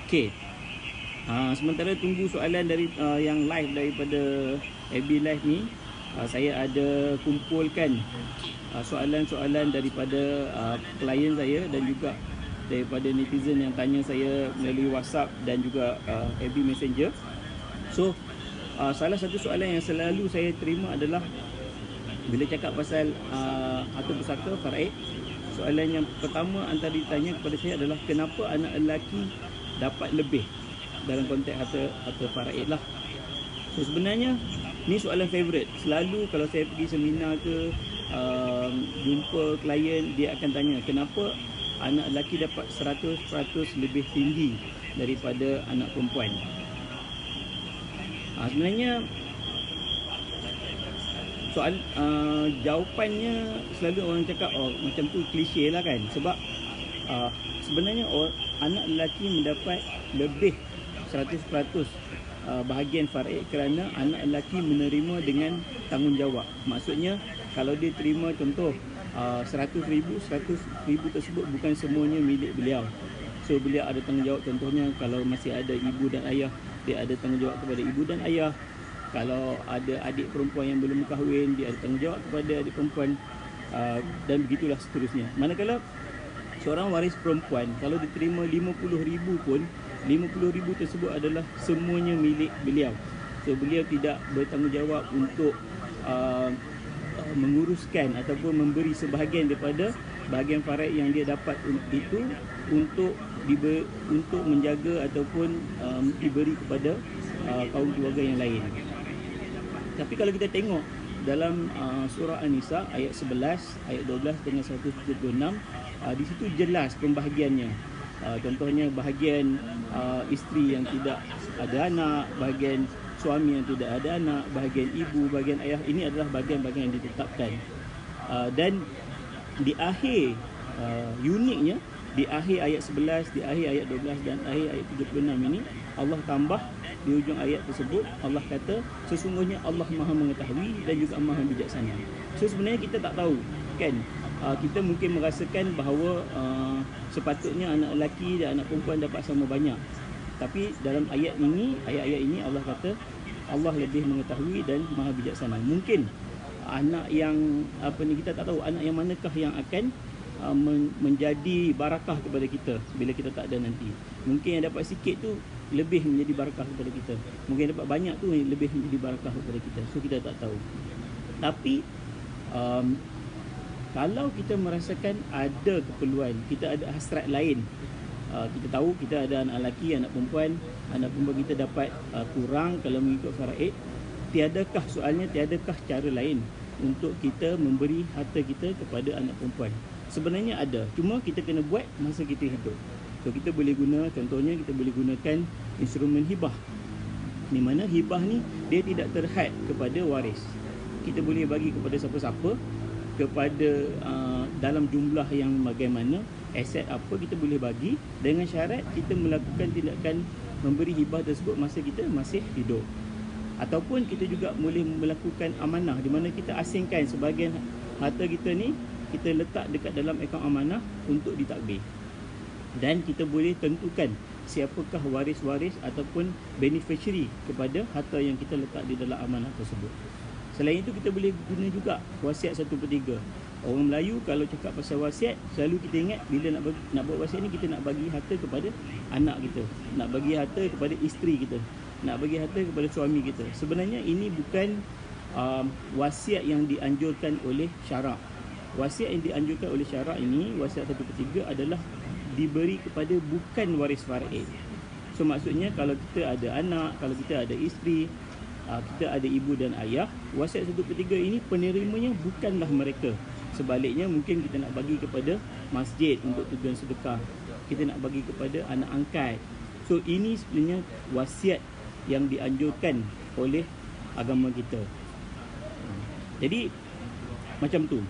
Okey. Sementara tunggu soalan dari yang live daripada FB Live ni, saya ada kumpulkan soalan-soalan daripada klien saya dan juga daripada netizen yang tanya saya melalui WhatsApp dan juga FB Messenger. So, salah satu soalan yang selalu saya terima adalah bila cakap pasal harta pusaka faraid, soalan yang pertama antara ditanya kepada saya adalah kenapa anak lelaki dapat lebih dalam konteks harta faraid lah. So sebenarnya ni soalan favorite. Selalu kalau saya pergi seminar ke jumpa klien, dia akan tanya kenapa anak lelaki dapat 100% lebih tinggi daripada anak perempuan. Sebenarnya soal jawapannya selalu orang cakap macam tu klise lah kan, sebab sebenarnya anak lelaki mendapat lebih 100% bahagian faraid kerana anak lelaki menerima dengan tanggungjawab. Maksudnya kalau dia terima contoh 100,000 tersebut bukan semuanya milik beliau. So beliau ada tanggungjawab, contohnya kalau masih ada ibu dan ayah, dia ada tanggungjawab kepada ibu dan ayah. Kalau ada adik perempuan yang belum kahwin, dia ada tanggungjawab kepada adik perempuan, dan begitulah seterusnya. Manakala seorang waris perempuan, kalau diterima 50,000 pun, 50,000 tersebut adalah semuanya milik beliau. So beliau tidak bertanggungjawab untuk menguruskan ataupun memberi sebahagian daripada bahagian faraid yang dia dapat itu untuk menjaga ataupun diberi kepada kaum keluarga yang lain. Tapi kalau kita tengok dalam surah An-Nisa ayat 11, ayat 12 dengan 176, di situ jelas pembahagiannya. Contohnya bahagian isteri yang tidak ada anak, bahagian suami yang tidak ada anak, bahagian ibu, bahagian ayah, ini adalah bahagian-bahagian yang ditetapkan. Dan di akhir, uniknya di akhir ayat 11, di akhir ayat 12 dan akhir ayat 76 ini, Allah tambah di ujung ayat tersebut, Allah kata sesungguhnya Allah Maha mengetahui dan juga Maha bijaksana. So sebenarnya kita tak tahu kan, kita mungkin merasakan bahawa sepatutnya anak lelaki dan anak perempuan dapat sama banyak. Tapi dalam ayat-ayat ini Allah kata Allah lebih mengetahui dan Maha bijaksana. Mungkin anak yang kita tak tahu anak yang manakah yang akan menjadi barakah kepada kita bila kita tak ada nanti. Mungkin yang dapat sikit tu lebih menjadi barakah kepada kita, mungkin dapat banyak tu lebih menjadi barakah kepada kita. So kita tak tahu. Tapi kalau kita merasakan ada keperluan, kita ada hasrat lain, kita tahu kita ada anak lelaki, anak perempuan kita dapat kurang kalau mengikut faraid, tiadakah cara lain untuk kita memberi harta kita kepada anak perempuan? Sebenarnya ada, cuma kita kena buat masa kita hidup. So kita boleh guna, contohnya kita boleh gunakan instrumen hibah, di mana hibah ni dia tidak terhad kepada waris. Kita boleh bagi kepada siapa-siapa, kepada dalam jumlah yang bagaimana, aset apa kita boleh bagi, dengan syarat kita melakukan tindakan memberi hibah tersebut masa kita masih hidup. Ataupun kita juga boleh melakukan amanah, di mana kita asingkan sebahagian harta kita ni, kita letak dekat dalam akaun amanah untuk ditakbir. Dan kita boleh tentukan siapakah waris-waris ataupun beneficiary kepada harta yang kita letak di dalam amanah tersebut. Selain itu, kita boleh guna juga wasiat 1/3. Orang Melayu kalau cakap pasal wasiat, selalu kita ingat bila nak buat wasiat ni, kita nak bagi harta kepada anak kita, nak bagi harta kepada isteri kita, nak bagi harta kepada suami kita. Sebenarnya ini bukan wasiat yang dianjurkan oleh syarak. Wasiat yang dianjurkan oleh syarak ini, wasiat 1/3 adalah diberi kepada bukan waris faraid. So maksudnya kalau kita ada anak, kalau kita ada isteri, kita ada ibu dan ayah, wasiat 1/3 ini penerimanya bukanlah mereka. Sebaliknya mungkin kita nak bagi kepada masjid untuk tujuan sedekah, kita nak bagi kepada anak angkat. So ini sebenarnya wasiat yang dianjurkan oleh agama kita. Jadi macam tu.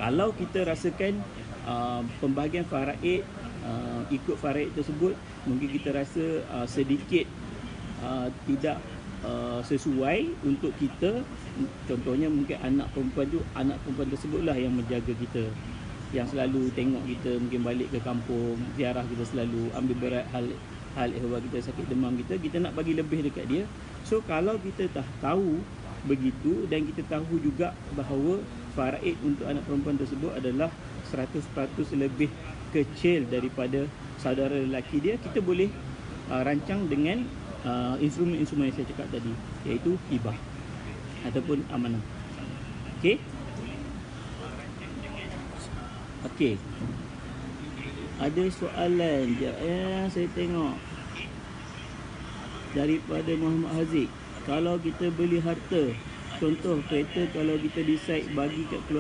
Kalau kita rasakan pembahagian faraid, ikut faraid tersebut, mungkin kita rasa sedikit tidak sesuai untuk kita. Contohnya mungkin anak perempuan tersebutlah yang menjaga kita, yang selalu tengok kita, mungkin balik ke kampung ziarah kita, selalu ambil berat hal hal ehwal kita, sakit demam kita nak bagi lebih dekat dia. So kalau kita dah tahu begitu dan kita tahu juga bahawa faraid untuk anak perempuan tersebut adalah 100% lebih kecil daripada saudara lelaki dia, kita boleh rancang dengan instrumen-instrumen yang saya cakap tadi, iaitu hibah ataupun amanah. Okey? Okey. Ada soalan je saya tengok daripada Muhammad Haziq. Kalau kita beli harta, contoh kereta, kalau kita decide bagi kat keluarga